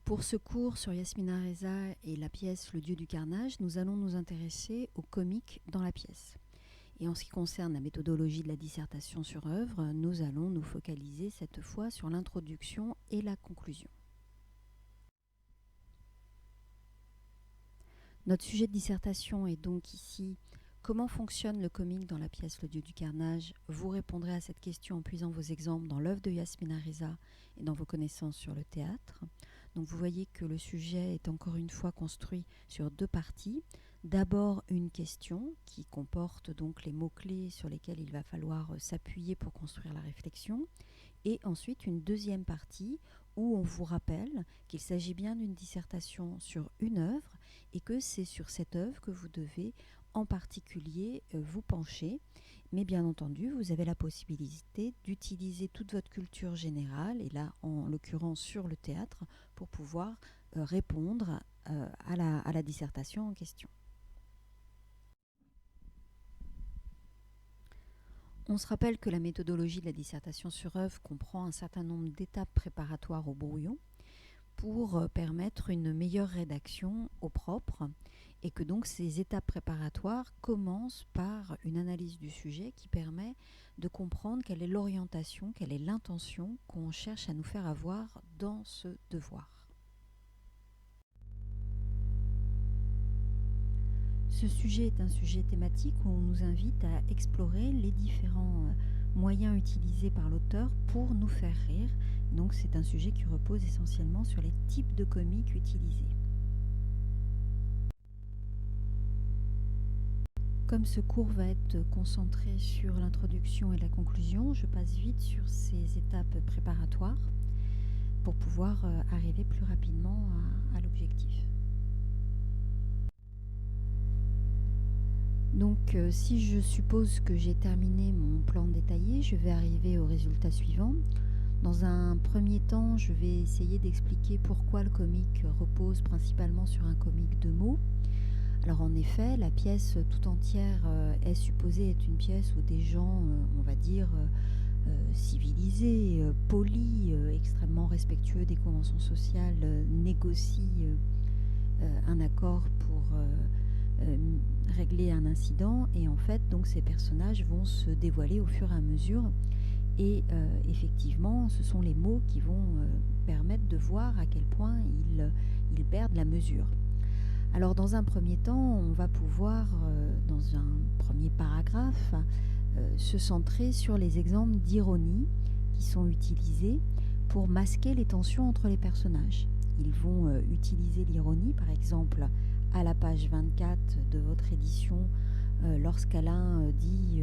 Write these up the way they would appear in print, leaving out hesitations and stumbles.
Pour ce cours sur Yasmina Reza et la pièce Le Dieu du carnage, nous allons nous intéresser au comique dans la pièce. Et en ce qui concerne la méthodologie de la dissertation sur œuvre, nous allons nous focaliser cette fois sur l'introduction et la conclusion. Notre sujet de dissertation est donc ici « Comment fonctionne le comique dans la pièce Le Dieu du carnage ?» Vous répondrez à cette question en puisant vos exemples dans l'œuvre de Yasmina Reza et dans vos connaissances sur le théâtre. Donc vous voyez que le sujet est encore une fois construit sur deux parties. D'abord une question qui comporte donc les mots-clés sur lesquels il va falloir s'appuyer pour construire la réflexion. Et ensuite une deuxième partie où on vous rappelle qu'il s'agit bien d'une dissertation sur une œuvre et que c'est sur cette œuvre que vous devez en particulier vous pencher. Mais bien entendu, vous avez la possibilité d'utiliser toute votre culture générale, et là en l'occurrence sur le théâtre, pour pouvoir répondre à la dissertation en question. On se rappelle que la méthodologie de la dissertation sur œuvre comprend un certain nombre d'étapes préparatoires au brouillon pour permettre une meilleure rédaction au propre, et que donc ces étapes préparatoires commencent par une analyse du sujet qui permet de comprendre quelle est l'orientation, quelle est l'intention qu'on cherche à nous faire avoir dans ce devoir. Ce sujet est un sujet thématique où on nous invite à explorer les différents moyens utilisés par l'auteur pour nous faire rire. Donc c'est un sujet qui repose essentiellement sur les types de comiques utilisés. Comme ce cours va être concentré sur l'introduction et la conclusion, je passe vite sur ces étapes préparatoires pour pouvoir arriver plus rapidement à l'objectif. Donc si je suppose que j'ai terminé mon plan détaillé, je vais arriver au résultat suivant. Dans un premier temps, je vais essayer d'expliquer pourquoi le comique repose principalement sur un comique de mots. Alors en effet, la pièce tout entière est supposée être une pièce où des gens, on va dire, civilisés, polis, extrêmement respectueux des conventions sociales, négocient un accord pour régler un incident. Et en fait, donc, ces personnages vont se dévoiler au fur et à mesure. Et effectivement, ce sont les mots qui vont permettre de voir à quel point ils perdent la mesure. Alors dans un premier temps, on va pouvoir, dans un premier paragraphe, se centrer sur les exemples d'ironie qui sont utilisés pour masquer les tensions entre les personnages. Ils vont utiliser l'ironie, par exemple, à la page 24 de votre édition, lorsqu'Alain dit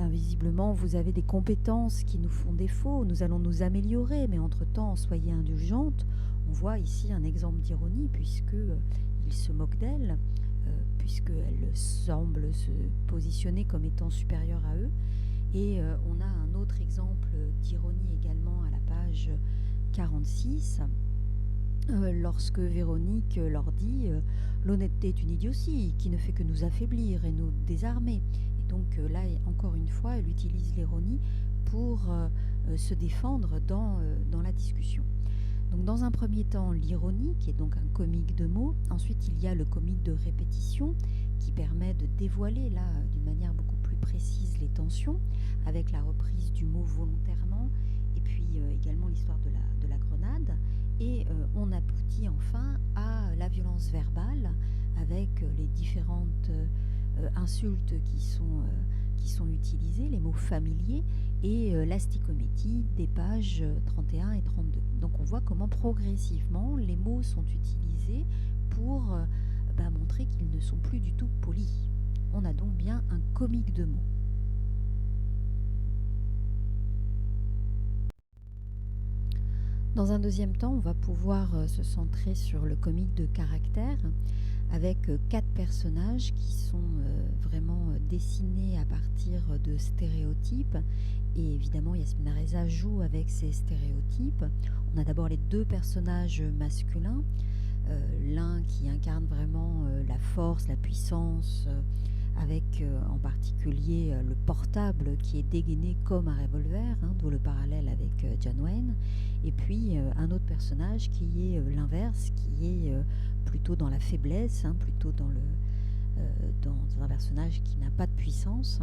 visiblement vous avez des compétences qui nous font défaut, nous allons nous améliorer, mais entre-temps soyez indulgente. On voit ici un exemple d'ironie puisque il se moque d'elle, puisqu'elle semble se positionner comme étant supérieure à eux. Et on a un autre exemple d'ironie également à la page 46, lorsque Véronique leur dit l'honnêteté est une idiotie qui ne fait que nous affaiblir et nous désarmer. Et donc là, encore une fois, elle utilise l'ironie pour se défendre dans la discussion. Donc dans un premier temps, l'ironie, qui est donc un comique de mots. Ensuite, il y a le comique de répétition, qui permet de dévoiler là, d'une manière beaucoup plus précise, les tensions, avec la reprise du mot volontairement, et puis également l'histoire de la grenade. Et on aboutit enfin à la violence verbale, avec les différentes insultes qui sont utilisées, les mots familiers, et l'asticométie des pages 31 et 32. Donc on voit comment progressivement les mots sont utilisés pour montrer qu'ils ne sont plus du tout polis. On a donc bien un comique de mots. Dans un deuxième temps, on va pouvoir se centrer sur le comique de caractère, avec 4 personnages qui sont vraiment dessinés à partir de stéréotypes. Et évidemment, Yasmina Reza joue avec ces stéréotypes. On a d'abord les 2 personnages masculins, l'un qui incarne vraiment la force, la puissance, avec en particulier le portable qui est dégainé comme un revolver, d'où le parallèle avec John Wayne, et puis un autre personnage qui est l'inverse, qui est plutôt dans la faiblesse, plutôt dans un personnage qui n'a pas de puissance,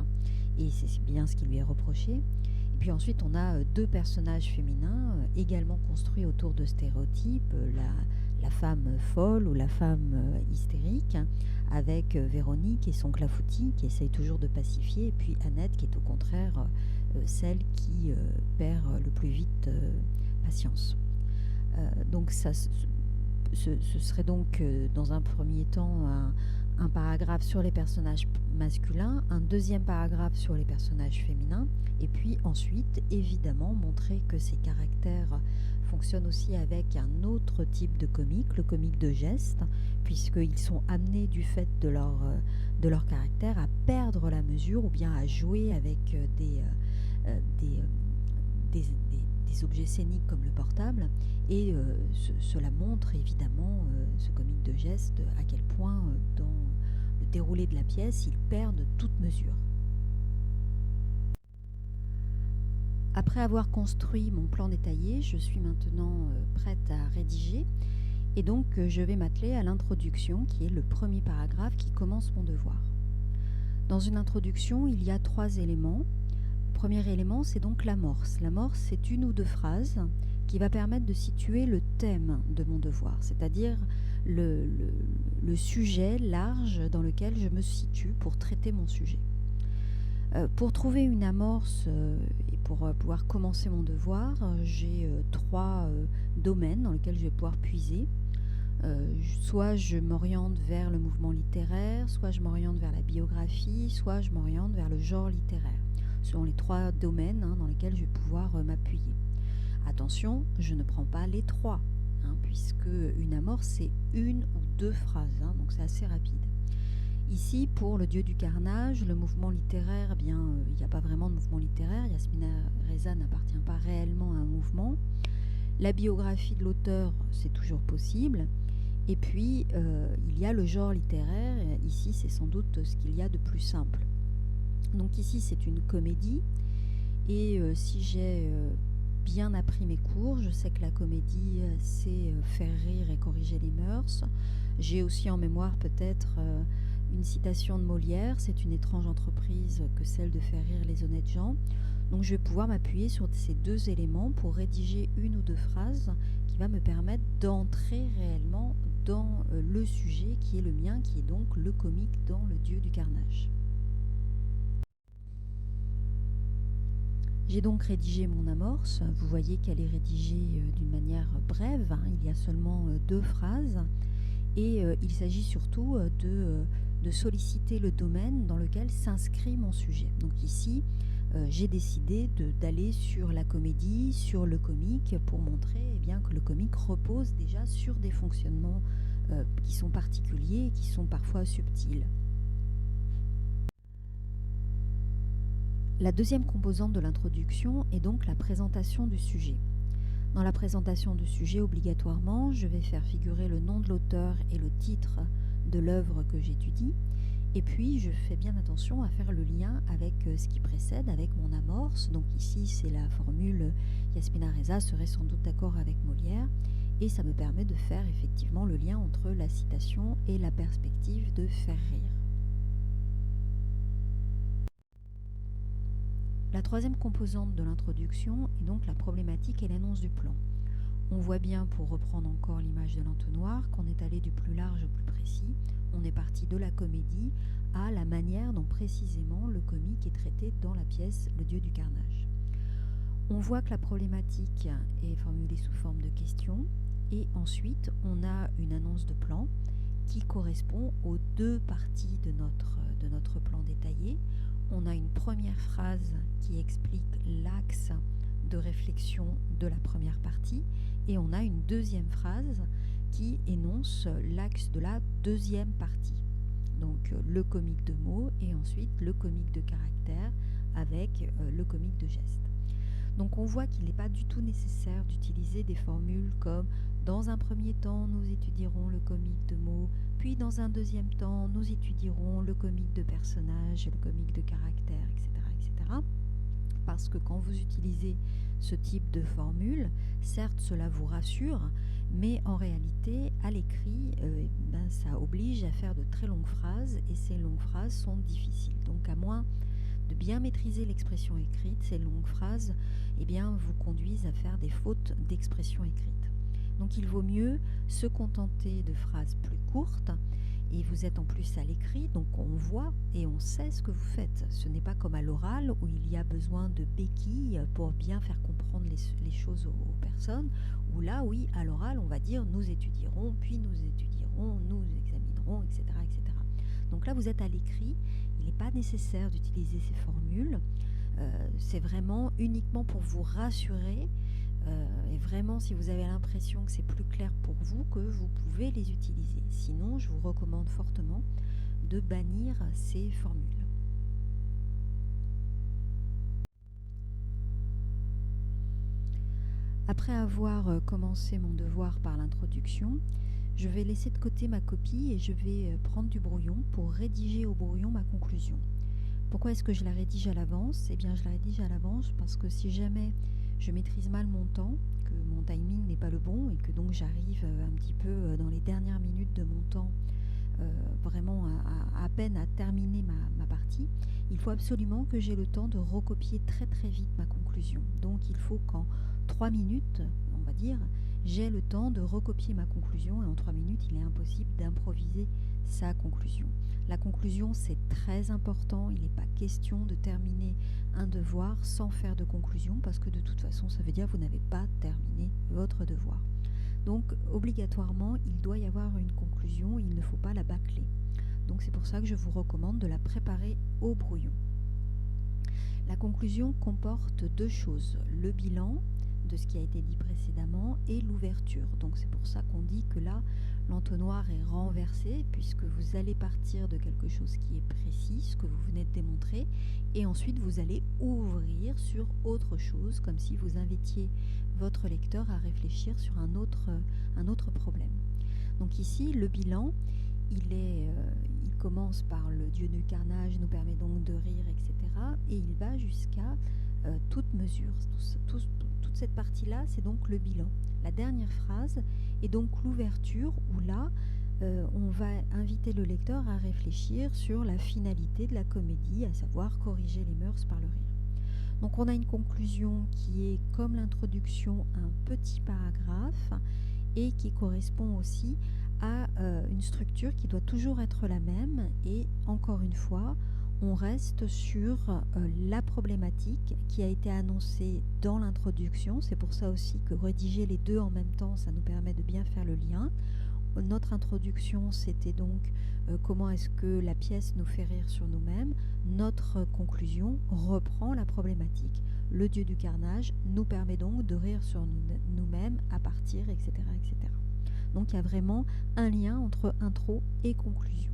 et c'est bien ce qui lui est reproché. Et puis ensuite on a deux personnages féminins également construits autour de stéréotypes, la femme folle ou la femme hystérique, avec Véronique et son clafoutis qui essaye toujours de pacifier, et puis Annette qui est au contraire celle qui perd le plus vite patience. Donc ça, ce serait donc dans un premier temps un paragraphe sur les personnages masculins, un deuxième paragraphe sur les personnages féminins, et puis ensuite évidemment montrer que ces caractères fonctionnent aussi avec un autre type de comique, le comique de geste, puisqu'ils sont amenés du fait de leur caractère à perdre la mesure ou bien à jouer avec des objets scéniques comme le portable, et cela montre évidemment, ce comique de geste, à quel point dans le déroulé de la pièce ils perdent toute mesure. Après avoir construit mon plan détaillé, je suis maintenant prête à rédiger, et donc je vais m'atteler à l'introduction qui est le premier paragraphe qui commence mon devoir. Dans une introduction, il y a 3 éléments. Le premier élément, c'est donc l'amorce. L'amorce, c'est une ou deux phrases qui va permettre de situer le thème de mon devoir, c'est-à-dire le sujet large dans lequel je me situe pour traiter mon sujet. Pour trouver une amorce et pour pouvoir commencer mon devoir, j'ai 3 domaines dans lesquels je vais pouvoir puiser. Soit je m'oriente vers le mouvement littéraire, soit je m'oriente vers la biographie, soit je m'oriente vers le genre littéraire. Ce sont les 3 domaines dans lesquels je vais pouvoir m'appuyer. Attention, je ne prends pas les 3, puisque une amorce c'est une ou deux phrases, donc c'est assez rapide. Ici, pour le dieu du carnage, le mouvement littéraire, il n'y a pas vraiment de mouvement littéraire. Yasmina Reza n'appartient pas réellement à un mouvement. La biographie de l'auteur, c'est toujours possible. Et puis, il y a le genre littéraire. Ici, c'est sans doute ce qu'il y a de plus simple. Donc ici, c'est une comédie. Et si j'ai bien appris mes cours, je sais que la comédie, c'est faire rire et corriger les mœurs. J'ai aussi en mémoire peut-être une citation de Molière, c'est une étrange entreprise que celle de faire rire les honnêtes gens. Donc je vais pouvoir m'appuyer sur ces 2 éléments pour rédiger une ou deux phrases qui va me permettre d'entrer réellement dans le sujet qui est le mien, qui est donc le comique dans le dieu du carnage. J'ai donc rédigé mon amorce. Vous voyez qu'elle est rédigée d'une manière brève, il y a seulement 2 phrases, et il s'agit surtout de solliciter le domaine dans lequel s'inscrit mon sujet. Donc ici, j'ai décidé d'aller sur la comédie, sur le comique, pour montrer que le comique repose déjà sur des fonctionnements qui sont particuliers et qui sont parfois subtils. La deuxième composante de l'introduction est donc la présentation du sujet. Dans la présentation du sujet, obligatoirement, je vais faire figurer le nom de l'auteur et le titre de l'œuvre que j'étudie. Et puis, je fais bien attention à faire le lien avec ce qui précède, avec mon amorce. Donc ici, c'est la formule Yasmina Reza serait sans doute d'accord avec Molière. Et ça me permet de faire effectivement le lien entre la citation et la perspective de faire rire. La troisième composante de l'introduction est donc la problématique et l'annonce du plan. On voit bien, pour reprendre encore l'image de l'entonnoir, qu'on est allé du plus large au plus précis. On est parti de la comédie à la manière dont précisément le comique est traité dans la pièce Le Dieu du carnage. On voit que la problématique est formulée sous forme de question, et ensuite on a une annonce de plan qui correspond aux 2 parties de notre plan détaillé. On a une première phrase qui explique l'axe de réflexion de la première partie, et on a une deuxième phrase qui énonce l'axe de la deuxième partie. Donc le comique de mots et ensuite le comique de caractère avec le comique de geste. Donc on voit qu'il n'est pas du tout nécessaire d'utiliser des formules comme Dans un premier temps, nous étudierons le comique de mots, puis dans un deuxième temps, nous étudierons le comique de personnages, le comique de caractère, etc., etc. Parce que quand vous utilisez ce type de formule, certes cela vous rassure, mais en réalité, à l'écrit, ça oblige à faire de très longues phrases, et ces longues phrases sont difficiles. Donc à moins de bien maîtriser l'expression écrite, ces longues phrases vous conduisent à faire des fautes d'expression écrite. Donc il vaut mieux se contenter de phrases plus courtes, et vous êtes en plus à l'écrit, donc on voit et on sait ce que vous faites. Ce n'est pas comme à l'oral où il y a besoin de béquilles pour bien faire comprendre les choses aux personnes, où là, oui, à l'oral, on va dire nous étudierons, puis nous étudierons, nous examinerons, etc., etc. Donc là, vous êtes à l'écrit, il n'est pas nécessaire d'utiliser ces formules, c'est vraiment uniquement pour vous rassurer. Et vraiment, si vous avez l'impression que c'est plus clair pour vous, que vous pouvez les utiliser. Sinon, je vous recommande fortement de bannir ces formules. Après avoir commencé mon devoir par l'introduction, je vais laisser de côté ma copie et je vais prendre du brouillon pour rédiger au brouillon ma conclusion. Pourquoi est-ce que je la rédige à l'avance ? Eh bien, je la rédige à l'avance parce que si jamais je maîtrise mal mon temps, que mon timing n'est pas le bon et que donc j'arrive un petit peu dans les dernières minutes de mon temps, vraiment à peine à terminer ma partie, il faut absolument que j'ai le temps de recopier très très vite ma conclusion. Donc il faut qu'en 3 minutes, on va dire, j'ai le temps de recopier ma conclusion, et en 3 minutes, il est impossible d'improviser sa conclusion. La conclusion, c'est très important. Il n'est pas question de terminer un devoir sans faire de conclusion, parce que de toute façon, ça veut dire que vous n'avez pas terminé votre devoir. Donc, obligatoirement, il doit y avoir une conclusion, il ne faut pas la bâcler. Donc, c'est pour ça que je vous recommande de la préparer au brouillon. La conclusion comporte 2 choses, le bilan de ce qui a été dit précédemment et l'ouverture. Donc c'est pour ça qu'on dit que là, l'entonnoir est renversé, puisque vous allez partir de quelque chose qui est précis, ce que vous venez de démontrer, et ensuite vous allez ouvrir sur autre chose, comme si vous invitiez votre lecteur à réfléchir sur un autre problème. Donc ici, le bilan, il commence par le Dieu du carnage nous permet donc de rire, etc. Et il va jusqu'à toute mesure. Toute cette partie-là, c'est donc le bilan. La dernière phrase est donc l'ouverture, où là, on va inviter le lecteur à réfléchir sur la finalité de la comédie, à savoir corriger les mœurs par le rire. Donc on a une conclusion qui est, comme l'introduction, un petit paragraphe, et qui correspond aussi à une structure qui doit toujours être la même. Et encore une fois, on reste sur la problématique qui a été annoncée dans l'introduction. C'est pour ça aussi que rédiger les deux en même temps, ça nous permet de bien faire le lien. Notre introduction, c'était donc comment est-ce que la pièce nous fait rire sur nous-mêmes. Notre conclusion reprend la problématique. Le Dieu du carnage nous permet donc de rire sur nous-mêmes à partir, etc., etc. Donc il y a vraiment un lien entre intro et conclusion.